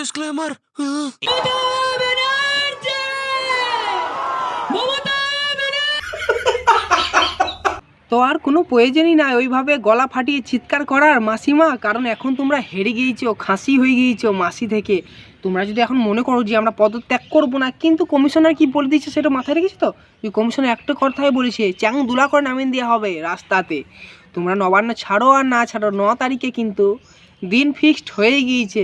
Disclaimer. তো আর কোনো প্রয়োজনই নাই ওইভাবে গলা ফাটিয়ে চিৎকার করার মাসিমা, কারণ এখন তোমরা হেরে গিয়েছো, খাসি হয়ে গিয়েছো মাসি থেকে। তোমরা যদি এখন মনে করো যে আমরা পদত্যাগ করবো না, কিন্তু কমিশনার কি বলে দিচ্ছে সেটা মাথায় রেখেছো তো? যে কমিশনার একটা কথাই বলেছে, চ্যাং দুলা করে নামিয়ে দেওয়া হবে রাস্তাতে। তোমরা নবান্ন ছাড়ো আর না ছাড়ো, 9 তারিখে কিন্তু দিন ফিক্সড হয়ে গিয়েছে।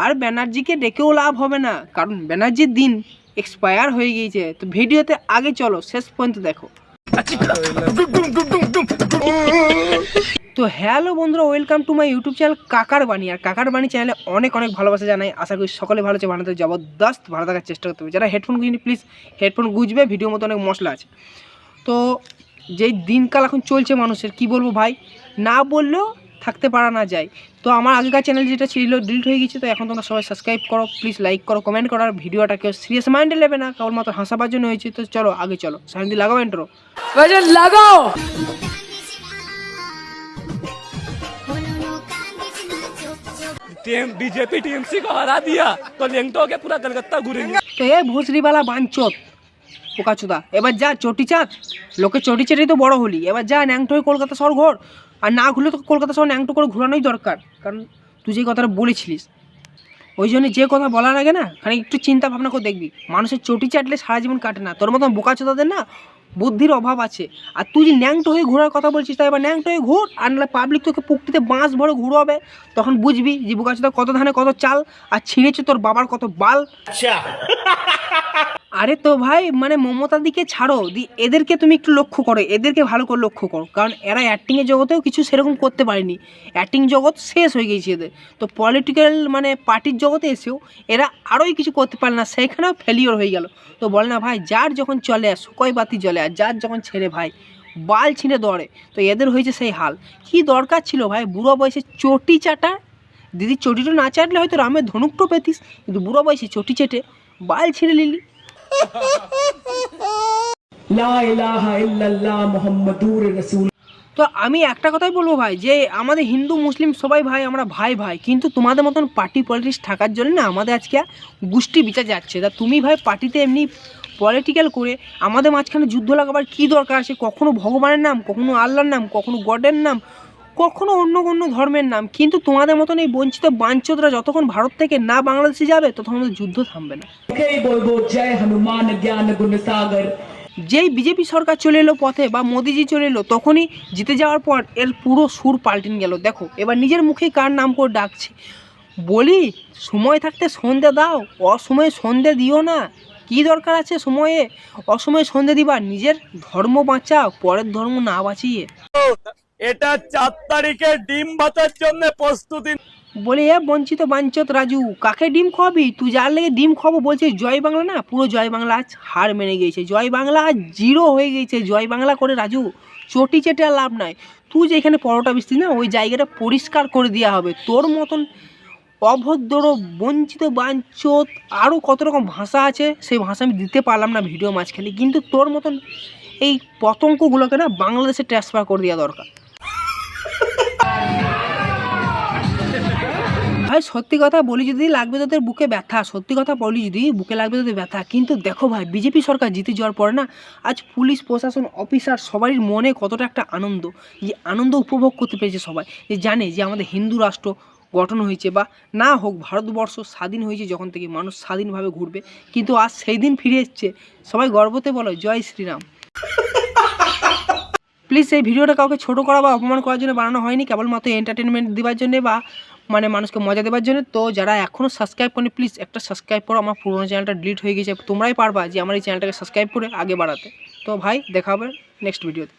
আর ব্যানার্জিকে ডেকেও লাভ হবে না, কারণ ব্যানার্জির দিন এক্সপায়ার হয়ে গিয়েছে। তো ভিডিওতে আগে চলো, শেষ পর্যন্ত দেখো। তো হ্যালো বন্ধুরা, welcome to my YouTube channel কাকার বাণী। আর কাকার বাণী চ্যানেলে অনেক অনেক ভালোবাসা জানাই। আশা করি সকলে ভালো আছে, বানাতে জবরদস্ত ভালো থাকার চেষ্টা করতে হবে। যারা হেডফোন গুঁজনি প্লিজ হেডফোন গুঁজবে, ভিডিওর মতো অনেক মশলা আছে। তো যেই দিনকাল এখন চলছে মানুষের, কি বলবো ভাই, না বললেও থাকতে পারা না যায়। তো আমার আগেকার চ্যানেল যেটা ছিল ডিলিট হয়ে গেছে, তো এখন তোমরা সবাই সাবস্ক্রাইব করো, প্লিজ লাইক করো, কমেন্ট করো। আর ভিডিওটা কেউ সিরিয়াস মাইন্ডে নেবে না, কেবলমাত্র হাসাবার জন্য হয়েছে। তো চলো আগে চলো, সাইন্দি লাগাও ইন্ট্রো, লাগাও। बीजेपी टीएमसी को हरा दिया तो लेंगटो के पूरा कलकत्ता घूरेंगे। তো এই ভুসরিওয়ালা বাঞ্চত পোকাচোদা, এবার যা চটি চাঁদ, লোকে চটি চেটেই তো বড় হলি, এবার যা ন্যাংটো হয়ে কলকাতা শহর ঘোর। আর না ঘুরলে তো কলকাতা শহর ন্যাংটো করে ঘোরানোই দরকার, কারণ তুই যে কথাটা বলেছিলিস, ওই জন্য যে কথা বলার আগে না খানিক একটু চিন্তা ভাবনা করে দেখবি। মানুষের চটি চাটলে সারা জীবন কাটে না, তোর মতন বোকাচোদাদের না বুদ্ধির অভাব আছে। আর তুই যে ন্যাংটো হয়ে ঘোরার কথা বলছিস, তাই এবার ন্যাংটো হয়ে ঘোর, আর নাহলে পাবলিক তোকে পুকটিতে বাঁশ ভরে ঘুরো হবে। তখন বুঝবি যে বোকাচোদা কত ধানে কত চাল, আর ছিঁড়েছে তোর বাবার কত বাল। আরে তো ভাই, মানে মমতা দিকে ছাড়ো, এদেরকে তুমি একটু লক্ষ্য করো, এদেরকে ভালো করে লক্ষ্য করো, কারণ এরা অ্যাক্টিংয়ের জগতেও কিছু সেরকম করতে পারেনি। অ্যাক্টিং জগৎ শেষ হয়ে গিয়েছে এদের। তো পলিটিক্যাল মানে পার্টির জগতে এসেও এরা আরোই কিছু করতে পারে না, সেইখানেও ফেলিওর হয়ে গেল। তো বলে না ভাই, যার যখন চলে শুকোয় বাতি জ্বলে, আর যার যখন ছেড়ে ভাই বাল ছিঁড়ে দৌড়ে। তো এদের হয়েছে সেই হাল। কি দরকার ছিল ভাই বুড়ো বয়সে চটি চাটা? দিদি চটিটা না চাটলে হয়তো রামের ধনুকটো পেতিস, কিন্তু বুড়ো বয়সে চটি চেটে বাল ছিঁড়ে নিলি। তো আমি একটা কথাই বলবো ভাই, যে আমাদের হিন্দু মুসলিম সবাই ভাই, আমরা ভাই ভাই, কিন্তু তোমাদের মতন পার্টি পলিটিক্স থাকার জন্য না আমাদের আজকে গোষ্ঠী বিচার যাচ্ছে। তা তুমি ভাই পার্টিতে এমনি পলিটিক্যাল করে আমাদের মাঝখানে যুদ্ধ লাগাবার কী দরকার আছে? কখনো ভগবানের নাম, কখনো আল্লাহর নাম, কখনো গডের নাম, কখনো অন্য কোনো ধর্মের নাম। কিন্তু তোমাদের মতন এই বঞ্চিত বাঞ্চতরা যতক্ষণ ভারত থেকে না বাংলাদেশে যাবে, ততক্ষণ আমাদের যুদ্ধ থামবে না। যেই বিজেপি সরকার চলে এলো পথে, বা মোদিজি চলে এলো, তখনই জিতে যাওয়ার পর এর পুরো সুর পাল্টিন গেল। দেখো এবার নিজের মুখেই কার নাম করে ডাকছে। বলি সময় থাকতে সন্ধে দাও, অসময়ে সন্ধে দিও না। কি দরকার আছে সময়ে অসময়ে সন্ধে দিবা? নিজের ধর্ম বাঁচাও, পরের ধর্ম না বাঁচিয়ে। এটা 4 তারিখে ডিম ভাতার জন্য প্রস্তুতি। বলে এ বঞ্চিত বাঞ্চত রাজু, কাকে ডিম খাওয়াবি? তুই যার লেগে ডিম খাওয়াবো বলছিস জয় বাংলা, না পুরো জয় বাংলা আজ হার মেনে গিয়েছে। জয় বাংলা আজ 0 হয়ে গিয়েছে। জয় বাংলা করে রাজু চটি চেটে আর লাভ নাই। তুই যে এখানে পরোটা বেচতিস না, ওই জায়গাটা পরিষ্কার করে দেওয়া হবে। তোর মতন অভদ্র বঞ্চিত বাঞ্চত আরও কত রকম ভাষা আছে, সেই ভাষা আমি দিতে পারলাম না ভিডিও মাঝখানে, কিন্তু তোর মতন এই পতঙ্কগুলোকে না বাংলাদেশে ট্রান্সফার করে দেওয়া দরকার। ভাই সত্যি কথা বলি, যদি লাগবে তোদের বুকে ব্যথা, সত্যি কথা বলি, যদি বুকে লাগবে তোদের ব্যথা। কিন্তু দেখো ভাই, বিজেপি সরকার জিতে যাওয়ার পরে না আজ পুলিশ প্রশাসন অফিসার সবারই মনে কতটা একটা আনন্দ, যে আনন্দ উপভোগ করতে পেরেছে সবাই, যে জানে যে আমাদের হিন্দু রাষ্ট্র গঠন হয়েছে, বা না হোক ভারতবর্ষ স্বাধীন হয়েছে যখন থেকে, মানুষ স্বাধীনভাবে ঘুরবে। কিন্তু আজ সেই দিন ফিরে এসছে, সবাই গর্বতে বলো জয় শ্রীরাম। প্লিজ এই ভিডিওটা কাউকে ছোটো করা বা অপমান করার জন্য বানানো হয়নি, কেবলমাত্র এন্টারটেনমেন্ট দেওয়ার জন্যে, বা মানে মানুষকে মজা দেওয়ার জন্য। তো যারা এখনও সাবস্ক্রাইব করেনি প্লিজ একটা সাবস্ক্রাইব করো। আমার পুরোনো চ্যানেলটা ডিলিট হয়ে গেছে, তোমরাই পারবা যে আমার এই চ্যানেলটাকে সাবস্ক্রাইব করে আগে বাড়াতে। তো ভাই দেখা হবে নেক্সট ভিডিওতে।